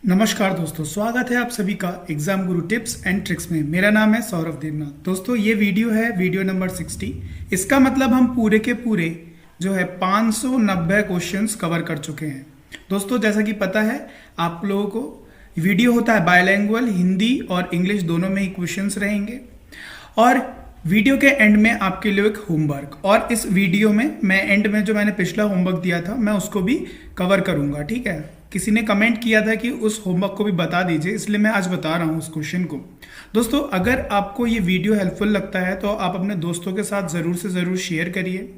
नमस्कार दोस्तों, स्वागत है आप सभी का exam Guru tips and tricks में। मेरा नाम है सौरभ देवनाथ। दोस्तों ये वीडियो है वीडियो नंबर 60। इसका मतलब हम पूरे के पूरे जो है 590 क्वेश्चंस कवर कर चुके हैं। दोस्तों जैसा कि पता है आप लोगों को, वीडियो होता है बायलैंग्वेज, हिंदी और इंग्लिश दोनों में ही क्वेश्चंस रहेंगे और वीडियो के एंड में आपके लिए एक होमवर्क, और इस वीडियो में मैं एंड में जो मैंने पिछला होमवर्क दिया था मैं उसको भी कवर करूंगा। ठीक है, किसी ने कमेंट किया था कि उस होमवर्क को भी बता दीजिए, इसलिए मैं आज बता रहा हूँ उस क्वेश्चन को। दोस्तों अगर आपको ये वीडियो हेल्पफुल लगता है तो आप अपने दोस्तों के साथ ज़रूर से ज़रूर शेयर करिए।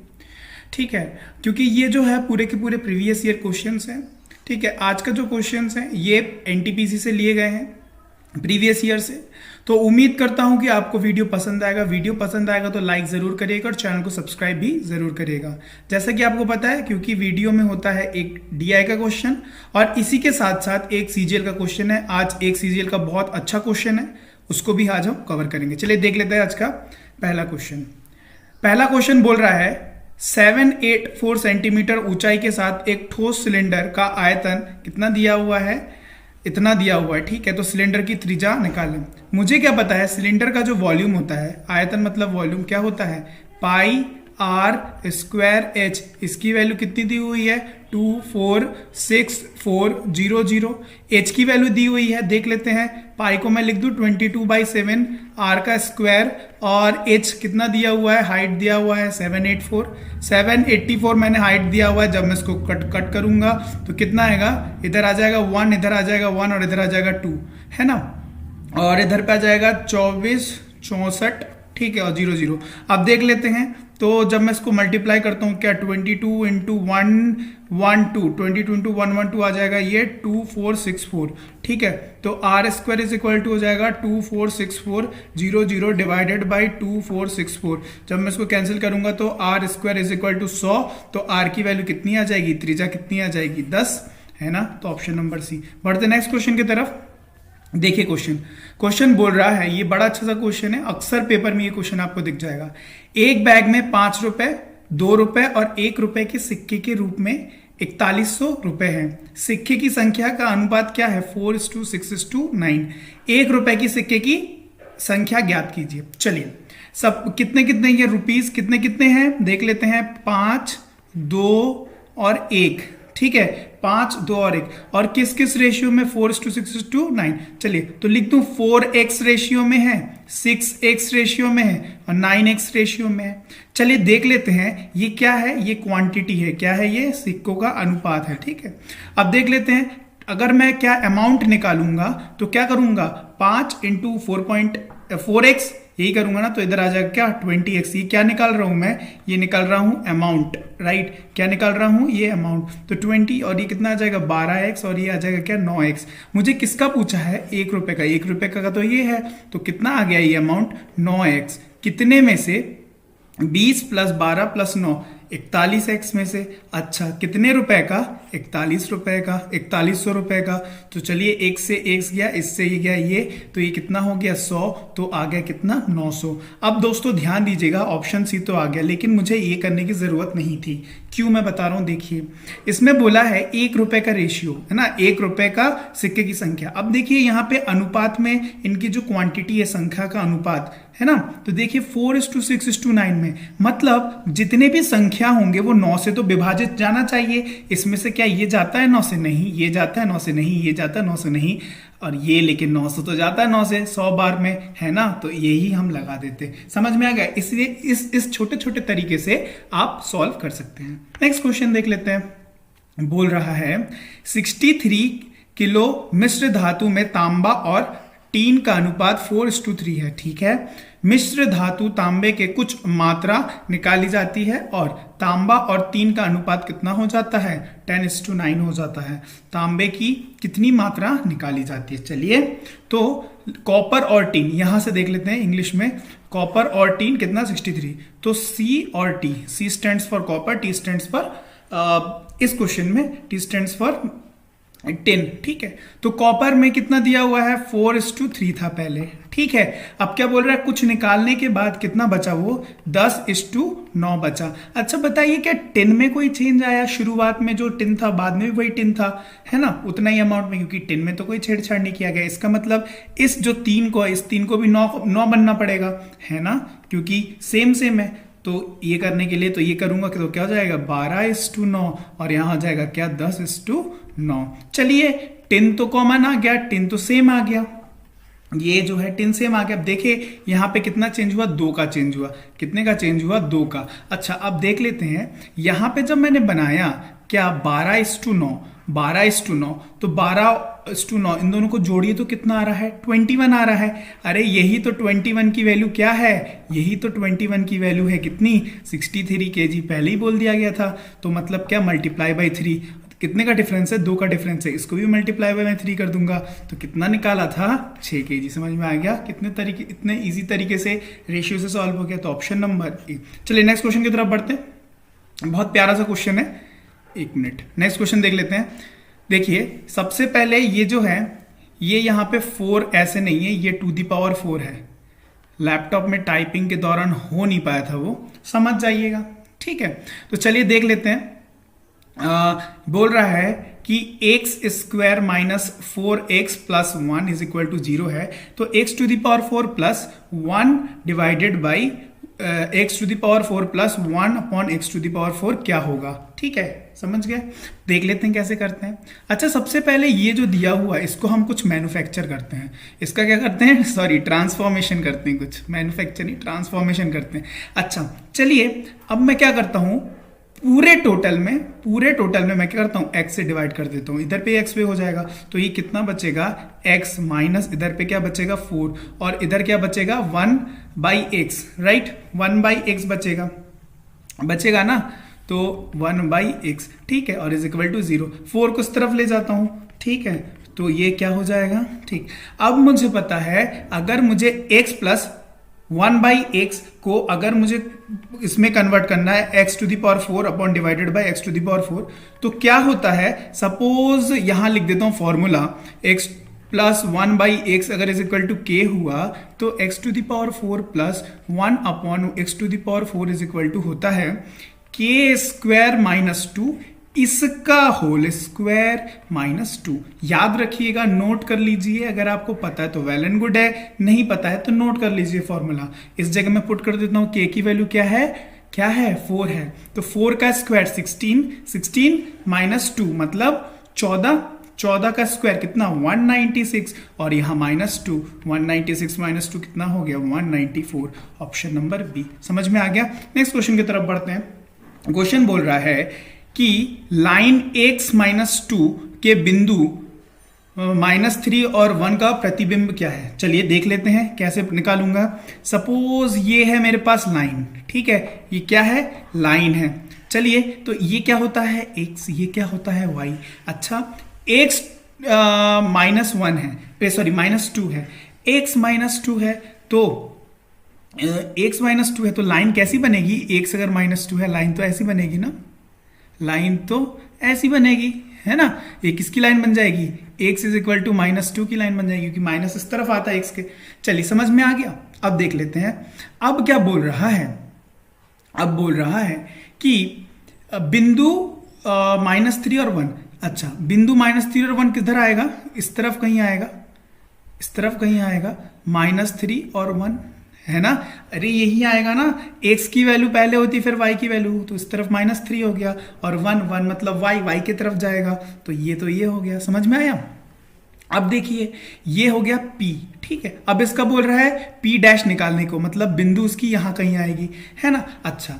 ठीक है, क्योंकि ये जो है पूरे के पूरे प्रीवियस ईयर क्वेश्चंस हैं। ठीक है, आज का जो क्वेश्चंस हैं ये एनटीपीसी से लिए गए हैं, प्रीवियस ईयर से। तो उम्मीद करता हूं कि आपको वीडियो पसंद आएगा। वीडियो पसंद आएगा तो लाइक जरूर करिएगा और चैनल को सब्सक्राइब भी जरूर करिएगा। जैसा कि आपको पता है, क्योंकि वीडियो में होता है एक डीआई का क्वेश्चन और इसी के साथ साथ एक सीजीएल का क्वेश्चन है। आज एक सीजीएल का बहुत अच्छा क्वेश्चन है, उसको भी आज हम कवर करेंगे। चलिए देख लेते हैं आज का पहला क्वेश्चन। पहला क्वेश्चन बोल रहा है 784 सेंटीमीटर ऊंचाई के साथ एक ठोस सिलेंडर का आयतन कितना दिया हुआ है, इतना दिया हुआ है। ठीक है, तो सिलेंडर की त्रिज्या निकालें। मुझे क्या पता है, सिलेंडर का जो वॉल्यूम होता है, आयतन मतलब वॉल्यूम क्या होता है, पाई आर स्क्वायर एच। इसकी वैल्यू कितनी दी हुई है, 246,400। एच की वैल्यू दी हुई है, देख लेते हैं। पाई को मैं लिख दूं 22/7, आर का स्क्वायर, और एच कितना दिया हुआ है, हाइट दिया हुआ है 784 मैंने हाइट दिया हुआ है। जब मैं इसको कट करूंगा तो कितना आएगा, इधर आ जाएगा 1, इधर आ जाएगा 1 और इधर आ जाएगा 2, है ना। और इधर पे आ जाएगा 24, 64, ठीक है, और 00। अब देख लेते हैं, तो जब मैं इसको मल्टीप्लाई करता हूँ क्या, 22 इंटू 112, 22 इंटू 112 आ जाएगा ये 2464। ठीक है, तो R square is equal to हो जाएगा 246400 डिवाइडेड बाई 2464। जब मैं इसको कैंसिल करूंगा तो R square is equal to 100। तो आर की वैल्यू कितनी आ जाएगी, त्रिज्या कितनी आ जाएगी, 10, है ना। तो ऑप्शन नंबर सी। बढ़ते नेक्स्ट क्वेश्चन की तरफ। देखिए क्वेश्चन बोल रहा है, ये बड़ा अच्छा सा क्वेश्चन है, अक्सर पेपर में ये क्वेश्चन आपको दिख जाएगा। एक बैग में 5 रुपए, 2 रुपए और 1 रुपए के सिक्के के रूप में 4100 रुपए हैं। सिक्के की संख्या का अनुपात क्या है, 4:6:9। 1 रुपए की सिक्के की संख्या ज्ञात कीजिए। चलिए सब कितने कितने ये रुपीस कितने कितने हैं देख लेते हैं। 5, 2 और 1। ठीक है, 5, 2 और 1, और किस किस रेशियो में, 4:6:9। चलिए तो लिख दूं 4x रेशियो में है, 6x रेशियो में है और 9x रेशियो में है। चलिए देख लेते हैं ये क्या है, ये क्वांटिटी है, क्या है, ये सिक्कों का अनुपात है। ठीक है, अब देख लेते हैं, अगर मैं क्या अमाउंट निकालूंगा तो क्या करूंगा, 5 इंटू 4x यही करूंगा ना, तो इधर आ जाएगा क्या, 20x। ये क्या निकाल रहा हूं मैं, ये निकाल रहा हूं अमाउंट, राइट। क्या निकाल रहा हूं, ये अमाउंट। तो 20 और ये कितना आ जाएगा, 12x, और ये आ जाएगा क्या, 9x। मुझे किसका पूछा है, 1 रुपए का। 1 रुपए का तो ये है, तो कितना आ गया ये अमाउंट, 9x। कितने में से, 20 + 12 + 9, 41x में से। अच्छा, कितने रुपए का, 41 रुपए का, 4100 रुपए का। तो चलिए एक से x गया, इससे ये गया ये, तो ये कितना हो गया, 100। तो आ गया कितना, 900। अब दोस्तों ध्यान दीजिएगा, ऑप्शन सी तो आ गया, लेकिन मुझे ये करने की जरूरत नहीं थी। क्यों, मैं बता रहा हूं। देखिए इसमें बोला है 1 रुपए का रेशियो, है ना, 1 रुपए का सिक्के की संख्या। अब देखिए यहाँ पे अनुपात में इनकी जो क्वांटिटी है, संख्या का अनुपात है ना, तो देखिए 4:6:9 में, मतलब जितने भी संख्या होंगे वो 9 से तो विभाजित जाना चाहिए। इसमें से क्या ये जाता है 9 से, नहीं, ये जाता है 9 से, नहीं, ये जाता है 9 से, नहीं, और ये लेकिन 9 से तो जाता है 9 से 100 बार में, है ना। तो यही हम लगा देते। समझ में आ गया। इसलिए इस छोटे छोटे तरीके से आप सॉल्व कर सकते हैं। नेक्स्ट क्वेश्चन देख लेते हैं। बोल रहा है 63 किलो मिश्र धातु में तांबा और टीन का अनुपात 4:3 है। ठीक है, मिश्र धातु तांबे के कुछ मात्रा निकाली जाती है और तांबा और टीन का अनुपात कितना हो जाता है, 10:9 हो जाता है। तांबे की कितनी मात्रा निकाली जाती है, चलिए तो कॉपर और टीन यहां से देख लेते हैं। इंग्लिश में कॉपर और टीन कितना, 63। तो सी और T, C stands for copper, T stands for, इस क्वेश्चन में टी स्टैंड्स फॉर 10, ठीक है। तो कॉपर में कितना दिया हुआ है, 4:3 था पहले, ठीक है। अब क्या बोल रहा है, कुछ निकालने के बाद कितना बचा, वो 10:9 बचा। अच्छा बताइए, क्या 10 में कोई चेंज आया, शुरुआत में जो 10 था बाद में भी वही 10 था, है ना, उतना ही अमाउंट में, क्योंकि 10 में तो कोई छेड़छाड़ नहीं किया गया। इसका मतलब इस जो 3 को है, इस 3 को भी 9 बनना पड़ेगा, है ना, क्योंकि सेम सेम है। तो ये करने के लिए तो ये करूंगा तो क्या हो जाएगा, 12:9, और यहां हो जाएगा क्या, 10:9। चलिए 10 तो कॉमन आ गया, 10 तो सेम आ गया, ये जो है 10 सेम आ गया। अब देखिए यहाँ पे कितना चेंज हुआ, 2 का चेंज हुआ। कितने का चेंज हुआ, 2 का। अच्छा अब देख लेते हैं, यहाँ पे जब मैंने बनाया क्या, 12:9, 12:9, तो 12:9 इन दोनों को जोड़िए तो कितना आ रहा है, 21 आ रहा है। अरे यही तो 21 की वैल्यू क्या है, यही तो 21 की वैल्यू है कितनी, 63 kg, पहले ही बोल दिया गया था। तो मतलब क्या, मल्टीप्लाई बाई 3, कितने का डिफरेंस है, 2 का डिफरेंस है, इसको भी मल्टीप्लाई बाय 3 कर दूंगा, तो कितना निकाला था, 6 kg। समझ में आ गया, इतने इजी तरीके से रेशियो से सॉल्व हो गया। तो ऑप्शन नंबर ए। चलिए नेक्स्ट क्वेश्चन की तरफ बढ़ते हैं, बहुत प्यारा सा क्वेश्चन है, एक मिनट, नेक्स्ट क्वेश्चन देख लेते हैं। देखिए सबसे पहले ये जो है, ये यहाँ पे 4 ऐसे नहीं है, ये 4 है। लैपटॉप में टाइपिंग के दौरान हो नहीं पाया था वो, समझ जाइएगा, ठीक है। तो चलिए देख लेते हैं। बोल रहा है कि x² - 4x + 1 = 0 है, तो x⁴ + 1 divided by x⁴ + 1 upon x⁴ क्या होगा, ठीक है, समझ गए। देख लेते हैं कैसे करते हैं। अच्छा सबसे पहले ये जो दिया हुआ है, इसको हम कुछ मैन्युफैक्चर करते हैं, इसका क्या करते हैं, सॉरी ट्रांसफॉर्मेशन करते हैं, कुछ मैन्युफैक्चर नहीं, ट्रांसफॉर्मेशन करते हैं। अच्छा चलिए अब मैं क्या करता हूं, पूरे टोटल में मैं क्या करता हूं, x से डिवाइड कर देता हूं, इधर पे x पे हो जाएगा, तो ये कितना बचेगा, x माइनस इधर पे क्या बचेगा 4, और इधर क्या बचेगा 1/x, राइट, 1/x बचेगा ना, तो 1/x, ठीक है, और = 0। 4 को इस तरफ ले जाता हूं, ठीक है, तो ये क्या हो जाएगा, ठीक। अब मुझे पता है, अगर मुझे x + 1/x को अगर मुझे इसमें कन्वर्ट करना है, x⁴ upon divided by x⁴, तो क्या होता है, सपोज यहां लिख देता हूं फॉर्मूला, x + 1/x अगर = k हुआ, तो x⁴ + 1 अपॉन x⁴ होता है k² - 2 इसका होल स्क्वायर -2। याद रखिएगा, नोट कर लीजिए, अगर आपको पता है तो वेल एंड गुड है, नहीं पता है तो नोट कर लीजिए फॉर्मूला। इस जगह मैं पुट कर देता हूं, k की वैल्यू क्या है, 4 है, तो 4 का स्क्वायर 16, 16 - 2 मतलब 14, 14 का स्क्वायर कितना, 196, और यहां -2, 196 - 2 कितना हो गया, 194। Option number B. समझ में आ गया। नेक्स्ट क्वेश्चन की तरफ बढ़ते हैं। क्वेश्चन बोल रहा है कि लाइन x - 2 के बिंदु -3 और 1 का प्रतिबिंब क्या है। चलिए देख लेते हैं कैसे निकालूंगा। सपोज ये है मेरे पास लाइन, ठीक है, ये क्या है, लाइन है। चलिए तो ये क्या होता है x, ये क्या होता है y। अच्छा x -1 है, सॉरी -2 है, x -2 है, तो x -2 है तो लाइन कैसी बनेगी, x अगर -2 है, लाइन तो ऐसी बनेगी ना, लाइन तो ऐसी बनेगी, है ना। ये किसकी लाइन बन जाएगी, x = -2 की लाइन बन जाएगी, क्योंकि माइनस इस तरफ आता है x के। चलिए समझ में आ गया। अब देख लेते हैं, अब क्या बोल रहा है, अब बोल रहा है कि बिंदु -3 और 1। अच्छा बिंदु -3 और 1 किधर आएगा, इस तरफ कहीं आएगा, इस तरफ कहीं आएगा, -3 और 1, है ना। अरे यही आएगा ना, x की वैल्यू पहले होती फिर y की वैल्यू, तो इस तरफ -3 हो गया, और 1 मतलब y की तरफ जाएगा, तो ये हो गया। समझ में आया। अब देखिए ये हो गया p, ठीक है। अब इसका बोल रहा है p' निकालने को, मतलब बिंदु उसकी यहां कहीं आएगी, है ना। अच्छा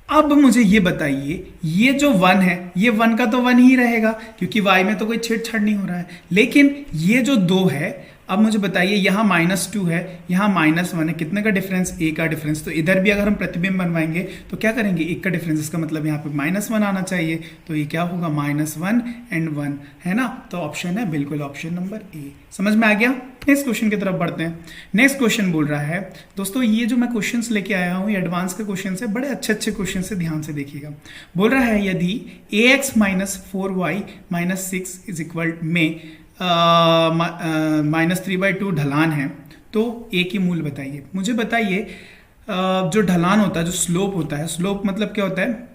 अब मुझे ये बताइए, ये जो 1 है, ये 1 का तो 1 ही रहेगा, क्योंकि y में तो कोई छेड़छाड़ नहीं हो रहा है, लेकिन ये जो 2 है, अब मुझे बताइए, यहाँ -2 है, यहाँ -1 है, कितने का डिफरेंस? ए का डिफरेंस। तो इधर भी अगर हम प्रतिबिंब बनवाएंगे तो क्या करेंगे? एक का डिफरेंस, इसका मतलब यहाँ पे -1 आना चाहिए, तो ये क्या होगा? -1 एंड 1, है ना। तो ऑप्शन है बिल्कुल ऑप्शन नंबर ए। समझ में आ गया? नेक्स्ट क्वेश्चन की तरफ बढ़ते हैं। नेक्स्ट क्वेश्चन बोल रहा है, दोस्तों ये जो मैं क्वेश्चंस लेके आया हूँ ये एडवांस के क्वेश्चन है, बड़े अच्छे अच्छे क्वेश्चन से ध्यान से देखिएगा। बोल रहा है यदि ax - 4y - 6 इज इक्वल में -3/2 ढलान है तो a की मूल बताइए। मुझे बताइए जो ढलान होता है, जो स्लोप होता है, स्लोप मतलब क्या होता है?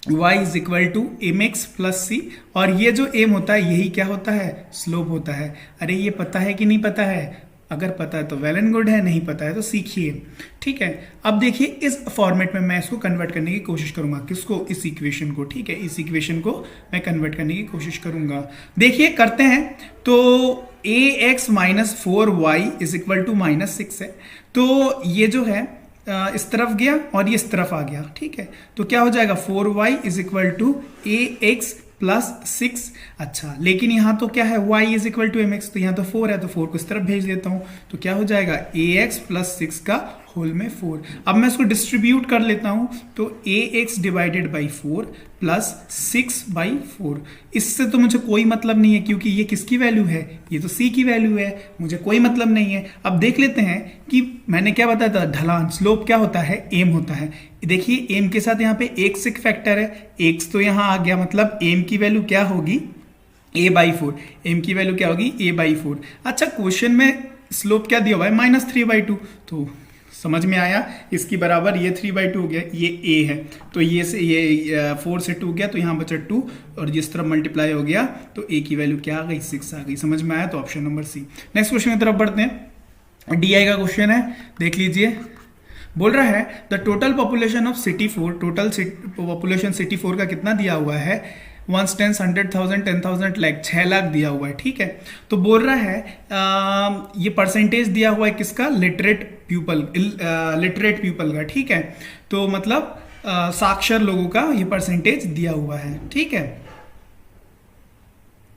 y is equal to mx plus c, और ये जो m होता है यही क्या होता है? स्लोप होता है। अरे ये पता है कि नहीं पता है? अगर पता है तो वेल एंड गुड है, नहीं पता है तो सीखिए। ठीक है, अब देखिए इस फॉर्मेट में मैं इसको कन्वर्ट करने की कोशिश करूंगा। किसको? इस इक्वेशन को। ठीक है, इस इक्वेशन को मैं कन्वर्ट करने की कोशिश करूंगा। देखिए करते हैं। तो ax - 4y is equal to -6 है, तो ये जो है इस तरफ गया और ये इस तरफ आ गया। ठीक है, तो क्या हो जाएगा? 4y is equal to ax plus 6। अच्छा, लेकिन यहाँ तो क्या है? y is equal to mx, तो यहाँ तो 4 है, तो 4 को इस तरफ भेज देता हूँ, तो क्या हो जाएगा? ax प्लस 6 का होल में 4। अब मैं इसको डिस्ट्रीब्यूट कर लेता हूँ, तो ax डिवाइडेड बाई 4 प्लस 6/4। इससे तो मुझे कोई मतलब नहीं है, क्योंकि ये किसकी वैल्यू है? ये तो c की वैल्यू है, मुझे कोई मतलब नहीं है। अब देख लेते हैं कि मैंने क्या बताया था, ढलान स्लोप क्या होता है? m होता है। देखिए m के साथ यहाँ पे एक सिक फैक्टर है, x तो यहाँ आ गया, मतलब m की वैल्यू क्या होगी? a/4। m की वैल्यू क्या होगी? a/4। अच्छा, क्वेश्चन में स्लोप क्या दिया हुआ है? -3/2, तो समझ में आया, इसकी बराबर ये 3/2 हो गया, ये a है, तो ये से ये 4 से 2 गया, तो यहाँ बचा 2, और जिस तरफ मल्टीप्लाई हो गया तो a की वैल्यू क्या आ गई? 6 आ गई। समझ में आया? तो option number C. Next question की तरफ बढ़ते हैं। DI का क्वेश्चन है, देख लीजिए। बोल रहा है the total population of city 4, total population city 4 का कितना दिया हुआ है? 1 10 100,000 10,000 लाख, 6 लाख दिया हुआ है। ठीक है, तो बोल रहा है ये परसेंटेज दिया हुआ है किसका? लिटरेट पीपल का। ठीक है, तो मतलब साक्षर लोगों का ये परसेंटेज दिया हुआ है। ठीक है,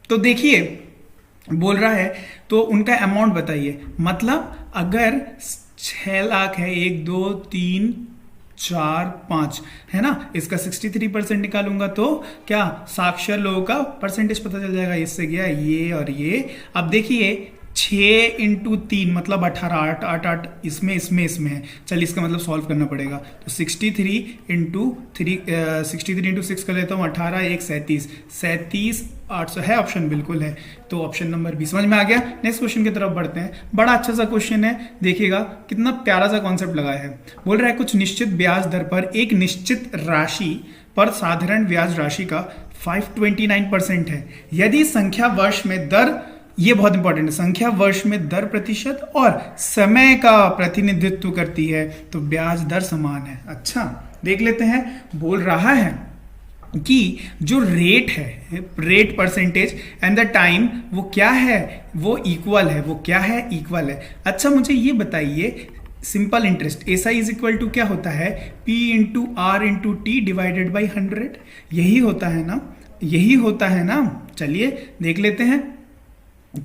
तो देखिए बोल रहा है तो उनका अमाउंट बताइए। मतलब अगर 6 लाख है, 1 2 3 4 5 है ना, इसका 63% निकालूंगा तो क्या साक्षर लोगों का परसेंटेज पता चल जाएगा। इससे गया ये और ये। अब देखिए 6 × 3 मतलब 18, 8 8 8 इसमें है। चलिए इसका मतलब सॉल्व करना पड़ेगा, तो 63 × 6 कर लेता हूँ, 18 1 37 800 है। ऑप्शन बिल्कुल है, तो ऑप्शन नंबर बी। समझ में आ गया? नेक्स्ट क्वेश्चन की तरफ बढ़ते हैं। बड़ा अच्छा सा क्वेश्चन है, देखिएगा कितना प्यारा सा कॉन्सेप्ट लगाया है। बोल रहा है कुछ निश्चित ब्याज दर पर एक निश्चित राशि पर साधारण ब्याज राशि का 529% है। यदि संख्या वर्ष में दर, ये बहुत इंपॉर्टेंट है, संख्या वर्ष में दर प्रतिशत और समय का प्रतिनिधित्व करती है तो ब्याज दर समान है। अच्छा, देख लेते हैं। बोल रहा है कि जो रेट है, rate percentage and the time, वो क्या है? वो इक्वल है। वो क्या है? इक्वल है। अच्छा, मुझे ये बताइए, simple interest SI is equal to क्या होता है? P × R × T divided by 100। यही होता है ना, यही होता है ना। चलिए देख लेते हैं।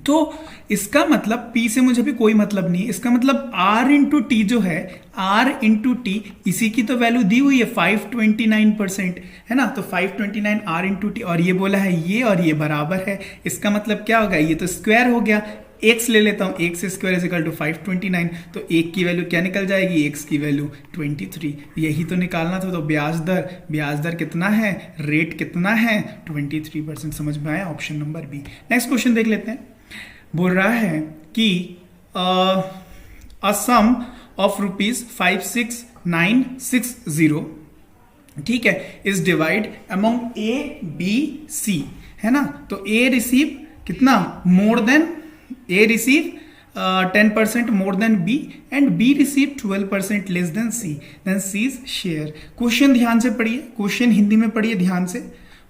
तो इसका मतलब P से मुझे भी कोई मतलब नहीं, इसका मतलब R × T जो है, R × T इसी की तो वैल्यू दी हुई है 529% है ना, तो 529 R × T, और ये बोला है ये और ये बराबर है। इसका मतलब क्या होगा? ये तो स्क्वायर हो गया। x ले लेता हूँ, x square is equal to 529, तो 1 की वैल्यू क्या निकल जाएगी? x की वैल्यू 23। यही तो निकालना था। तो ब्याज दर कितना है? रेट कितना है? 23%। समझ में आया? Option number B. Next question देख लेते हैं। बोल रहा है कि अ सम ऑफ ₹56960, ठीक है, इज डिवाइड अमंग ABC, है ना। तो A रिसीव कितना? More than A receive 10% more than B and B receive 12% less than C. Then C's share. Question ध्यान से पढ़िए, क्वेश्चन हिंदी में पढ़िए ध्यान से।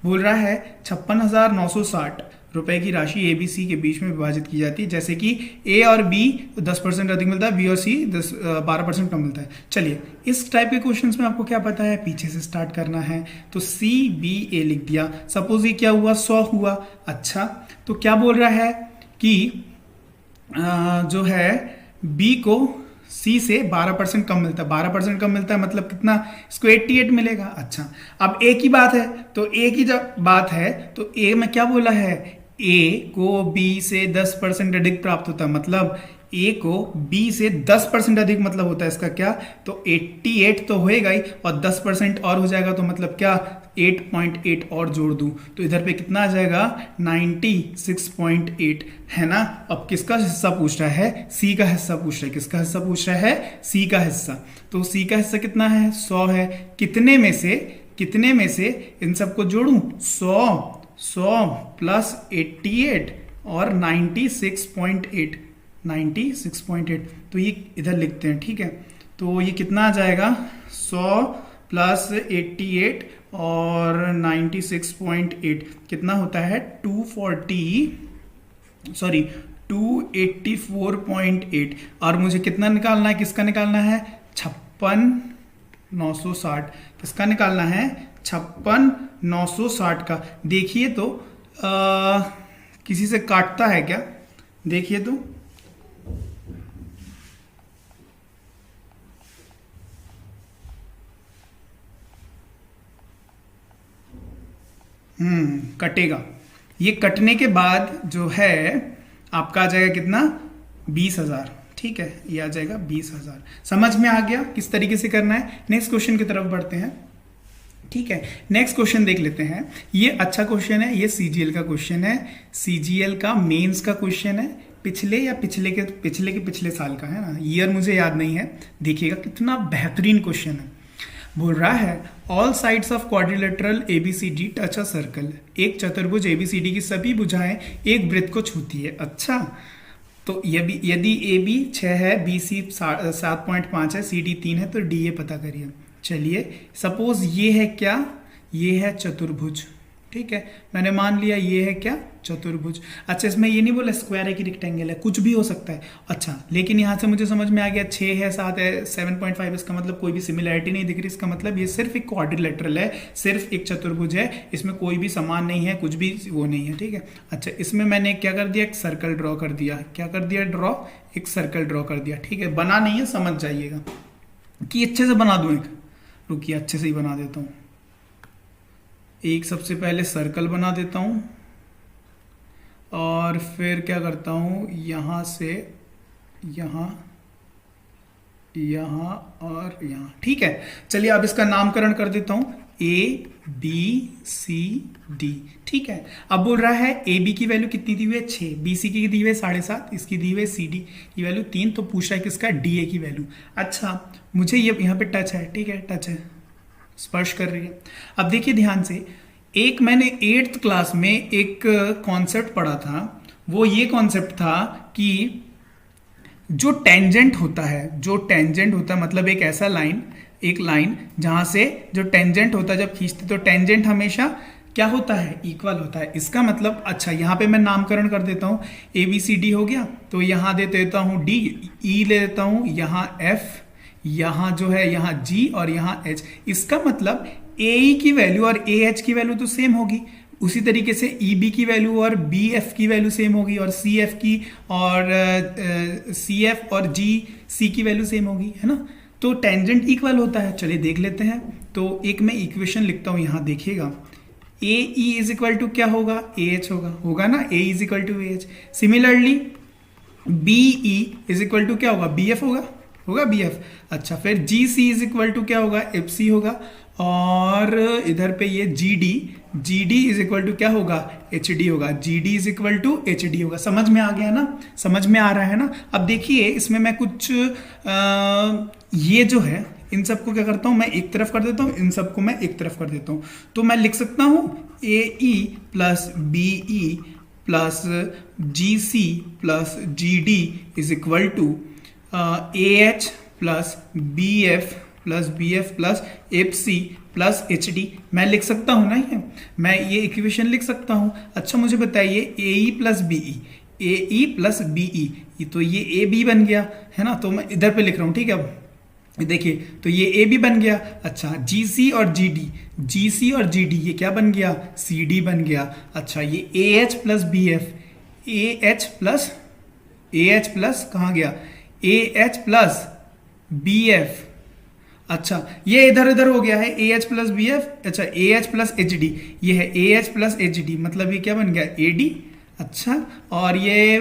बोल रहा है 56,960 रुपए की राशि ए बी सी के बीच में विभाजित की जाती है, जैसे कि ए और बी 10% अधिक मिलता है, बी और सी 12% कम मिलता है। चलिए इस टाइप के क्वेश्चंस में आपको क्या पता है? पीछे से स्टार्ट करना है, तो सी बी ए लिख दिया। सपोज ये क्या हुआ? 100 हुआ। अच्छा, तो क्या बोल रहा है कि जो है बी को सी से 12% कम मिलता है। 12% कम मिलता है मतलब कितना, इसको 88 मिलेगा। अच्छा, अब ए की बात है, तो ए की जब बात है तो ए में क्या बोला है, ए को बी से 10% अधिक प्राप्त होता है, मतलब ए को बी से 10% अधिक मतलब होता है इसका क्या, तो 88 तो होएगा ही, और 10% और हो जाएगा तो मतलब क्या, 8.8 और जोड़ दूं तो इधर पे कितना आ जाएगा, 96.8 है ना। अब किसका हिस्सा पूछ रहा है, सी का हिस्सा पूछ रहा है। किसका हिस्सा पूछ रहा है, सी का हिस्सा। तो सी का हिस्सा कितना है, 100 है। कितने में से इन सबको जोड़ूं, 100 प्लस 88 और 96.8, तो ये इधर लिखते हैं, ठीक है। तो ये कितना आ जाएगा, 100 प्लस 88 और 96.8 कितना होता है, 284.8। और मुझे कितना निकालना है, किसका निकालना है, 56,960। किसका निकालना है, 56,960 का। देखिए तो किसी से काटता है क्या, देखिए तो, कटेगा। ये कटने के बाद जो है आपका आ जाएगा कितना, 20,000। ठीक है, ये आ जाएगा 20,000। समझ में आ गया किस तरीके से करना है। नेक्स्ट क्वेश्चन की तरफ बढ़ते हैं। ठीक है, नेक्स्ट क्वेश्चन देख लेते हैं। ये अच्छा क्वेश्चन है, ये सीजीएल का क्वेश्चन है, सीजीएल का मेंस का क्वेश्चन है, पिछले या पिछले साल का है ना, ईयर मुझे याद नहीं है। देखिएगा कितना बेहतरीन क्वेश्चन है। बोल रहा है all sides of quadrilateral ABCD touch a circle. एक चतुर्भुज एबीसीडी की सभी भुजाएं एक वृत्त को छूती है। अच्छा, तो यदि ए बी 6 है, बी सी 7.5 है, सी डी 3 है, तो डी ए पता करिए। चलिए, सपोज ये है क्या, ये है चतुर्भुज। ठीक है, मैंने मान लिया ये है क्या, चतुर्भुज। अच्छा, इसमें ये नहीं बोला स्क्वायर है कि रेक्टेंगल है, कुछ भी हो सकता है। अच्छा, लेकिन यहां से मुझे समझ में आ गया 6 है, 7 है, 7.5, इसका मतलब कोई भी सिमिलैरिटी नहीं दिख रही। इसका मतलब ये सिर्फ एक क्वाड्रिलेटरल है, सिर्फ एक चतुर्भुज है, इसमें कोई भी समान नहीं है, कुछ भी वो नहीं है। ठीक है, अच्छा, इसमें मैंने क्या कर दिया, एक सर्कल ड्रॉ कर दिया। क्या कर दिया, ड्रॉ, एक सर्कल ड्रॉ कर दिया। ठीक है, बना नहीं है, समझ जाइएगा कि अच्छे से बना दूं। एक रुकिए, अच्छे से ही बना देता हूं। एक सबसे पहले सर्कल बना देता हूं और फिर क्या करता हूं, यहां से यहां, यहां और यहां। ठीक है, चलिए अब इसका नामकरण कर देता हूं, ए बी सी डी। ठीक है, अब बोल रहा है ए बी की वैल्यू कितनी दी हुई है, 6, बी सी की दी हुई है 7.5, इसकी दी हुई है सी डी की वैल्यू 3, तो पूछ रहा है किसका, डी ए की वैल्यू। अच्छा, मुझे ये यहाँ पे टच है, ठीक है, टच है, स्पर्श कर रही है। अब देखिए ध्यान से, एक मैंने 8th क्लास में एक कॉन्सेप्ट पढ़ा था। वो ये कॉन्सेप्ट था कि जो टेंजेंट होता है मतलब एक ऐसा लाइन, एक लाइन जहां से जो टेंजेंट होता है जब खींचते तो टेंजेंट हमेशा क्या होता है, इक्वल होता है। इसका मतलब, अच्छा यहाँ पे मैं नामकरण कर देता हूँ, ए बी सी डी हो गया, तो यहाँ दे देता हूँ डी, ई ले देता हूँ, यहाँ एफ, यहाँ जो है यहाँ जी और यहाँ एच। इसका मतलब ए ई की वैल्यू और ए एच की वैल्यू तो सेम होगी। उसी तरीके से ई बी की वैल्यू और बी एफ की वैल्यू सेम होगी, और सी एफ की और सी एफ और जी सी की वैल्यू सेम होगी, है ना। तो टेंजेंट इक्वल होता है। चलिए देख लेते हैं। तो एक मैं इक्वेशन लिखता हूं, यहां देखिएगा, A E is equal to क्या होगा, ए एच होगा ना, A is equal to A H. Similarly B E is equal to क्या होगा, बी एफ होगा बी एफ। अच्छा, फिर G C is equal to क्या होगा, एफ सी होगा, और इधर पे ये G D is equal to क्या होगा, एच डी होगा, G D is equal to H D होगा। समझ में आ गया ना, समझ में आ रहा है ना। अब देखिए इसमें मैं कुछ ये जो है इन सबको क्या करता हूं, मैं एक तरफ कर देता हूं, इन सबको मैं एक तरफ कर देता हूं। तो मैं लिख सकता हूं A E plus B E plus G C plus G D is equal to A H plus B F plus F C plus H D. मैं लिख सकता हूं ना, मैं ये इक्वेशन लिख सकता हूं। अच्छा, मुझे बताइए A E plus B E plus B E, तो ये ए बी बन गया है ना। तो मैं इधर पे लिख रहा हूं, ठीक है। अब देखिए, तो ये ए बी बन गया। अच्छा, जी सी और जी डी ये क्या बन गया, सी डी बन गया। अच्छा, ये A H plus B F, A H plus A H plus कहाँ गया, A H plus B F. अच्छा ये इधर उधर हो गया है, A H plus B F, अच्छा A H plus H D, ये है A H plus H D, मतलब ये क्या बन गया, ए डी। अच्छा और ये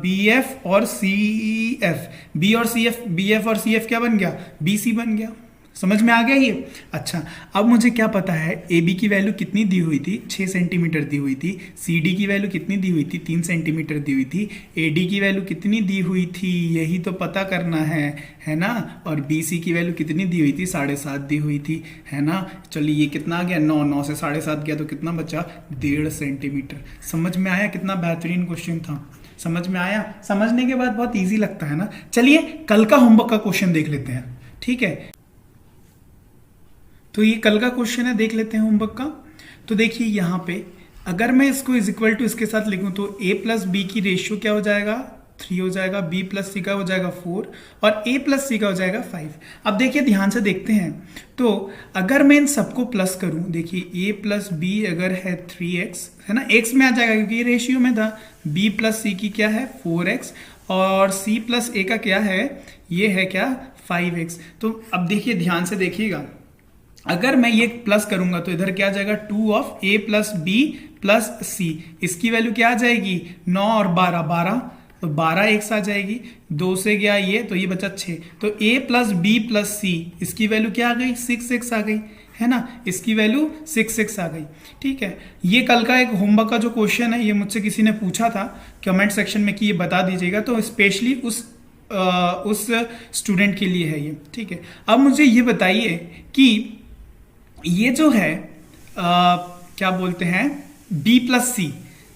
बी एफ और सी एफ, बी और सी एफ, बी एफ और सी एफ क्या बन गया, बी सी बन गया। समझ में आ गया ये। अच्छा अब मुझे क्या पता है, ए बी की वैल्यू कितनी दी हुई थी, 6 सेंटीमीटर दी हुई थी, सी डी की वैल्यू कितनी दी हुई थी, 3 सेंटीमीटर दी हुई थी, ए डी की वैल्यू कितनी दी हुई थी, यही तो पता करना है ना। और बी सी की वैल्यू कितनी दी हुई थी, 7.5 दी हुई थी, है ना। चलिए ये कितना आ गया, 9, 9 से 7.5 गया तो कितना बचा, 1.5 सेंटीमीटर। समझ में आया, कितना बेहतरीन क्वेश्चन था, समझ में आया। समझने के बाद बहुत ईजी लगता है ना। चलिए कल का होमवर्क का क्वेश्चन देख लेते हैं, ठीक है। तो ये कल का क्वेश्चन है, देख लेते हैं होमवर्क का। तो देखिए यहाँ पे अगर मैं इसको इज इक्वल टू इसके साथ लिखूं तो a प्लस बी की रेशियो क्या हो जाएगा, 3 हो जाएगा, b प्लस सी का हो जाएगा 4 और a प्लस सी का हो जाएगा 5। अब देखिए ध्यान से देखते हैं, तो अगर मैं इन सबको प्लस करूं, देखिए a प्लस बी अगर है 3x, है ना, x में आ जाएगा क्योंकि ये रेशियो में था, b प्लस सी की क्या है 4x और c प्लस a का क्या है, ये है क्या 5x। तो अब देखिए ध्यान से देखिएगा, अगर मैं ये प्लस करूंगा तो इधर क्या आ जाएगा, 2 of a plus B plus C, इसकी वैल्यू क्या आ जाएगी 9 और 12, 12 तो 12 एक्स आ जाएगी, 2 से गया ये तो ये बचा 6, तो a plus B plus C इसकी वैल्यू क्या आ गई 6x आ गई, है ना, इसकी वैल्यू 6x आ गई। ठीक है, ये कल का एक होमवर्क का जो क्वेश्चन है ये मुझसे किसी ने पूछा था कमेंट सेक्शन में कि ये बता दीजिएगा, तो स्पेशली उस स्टूडेंट के लिए है ये। ठीक है, अब मुझे ये बताइए कि ये जो है क्या बोलते हैं b प्लस सी,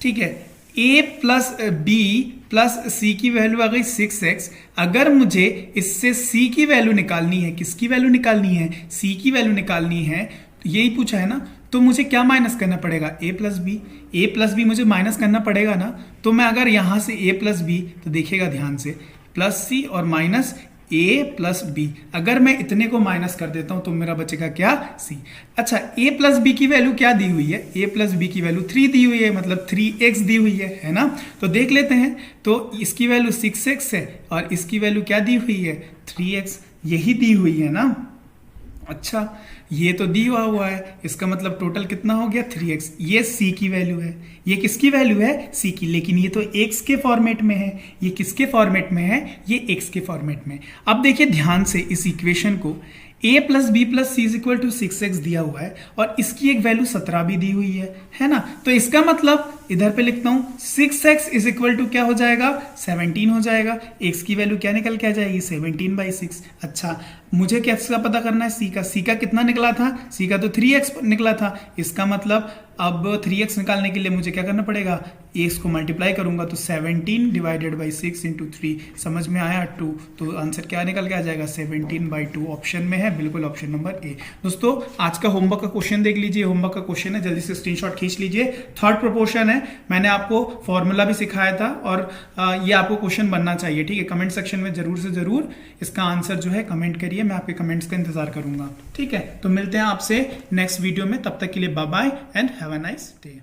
ठीक है, a प्लस बी प्लस सी की वैल्यू आ गई 6x। अगर मुझे इससे c की वैल्यू निकालनी है, किसकी वैल्यू निकालनी है, c की वैल्यू निकालनी है, तो यही पूछा है ना, तो मुझे क्या माइनस करना पड़ेगा, a प्लस बी मुझे माइनस करना पड़ेगा ना। तो मैं अगर यहां से a प्लस बी, तो देखिएगा ध्यान से, प्लस सी और माइनस a प्लस बी, अगर मैं इतने को माइनस कर देता हूं तो मेरा बचेगा क्या c। अच्छा a प्लस बी की वैल्यू क्या दी हुई है, a प्लस बी की वैल्यू 3 दी हुई है, मतलब 3x दी हुई है ना। तो देख लेते हैं, तो इसकी वैल्यू 6x है और इसकी वैल्यू क्या दी हुई है 3x, यही दी हुई है ना। अच्छा ये तो दिया हुआ है, इसका मतलब टोटल कितना हो गया 3x, ये c की वैल्यू है, ये किसकी वैल्यू है c की, लेकिन ये तो x के फॉर्मेट में है, ये किसके फॉर्मेट में है, ये x के फॉर्मेट में। अब देखिए ध्यान से इस इक्वेशन को, a plus B plus C is equal to 6x दिया हुआ है और इसकी एक वैल्यू 17 भी दी हुई है ना। तो इसका मतलब इधर पे लिखता हूं 6x इज इक्वल टू क्या हो जाएगा 17 हो जाएगा, x की वैल्यू क्या निकल के आ जाएगी 17/6। अच्छा मुझे क्या पता करना है, c का कितना निकला था, c का तो 3x निकला था, इसका मतलब अब 3x निकालने के लिए मुझे क्या करना पड़ेगा, x को मल्टीप्लाई करूंगा तो 17 डिवाइडेड बाई 6 इंटू 3, समझ में आया 2, तो आंसर क्या निकल के आ जाएगा 17/2, ऑप्शन में है बिल्कुल ऑप्शन नंबर ए। दोस्तों आज का होमवर्क का क्वेश्चन देख लीजिए, होमवर्क का क्वेश्चन है, जल्दी से स्क्रीनशॉट खींच लीजिए। थर्ड प्रोपोर्शन है, मैंने आपको फॉर्मूला भी सिखाया था और ये आपको क्वेश्चन बनना चाहिए। ठीक है, कमेंट सेक्शन में जरूर से जरूर इसका आंसर जो है कमेंट करिए, मैं आपके कमेंट्स का इंतजार करूंगा। ठीक है, तो मिलते हैं आपसे नेक्स्ट वीडियो में, तब तक के लिए bye bye and have a nice day.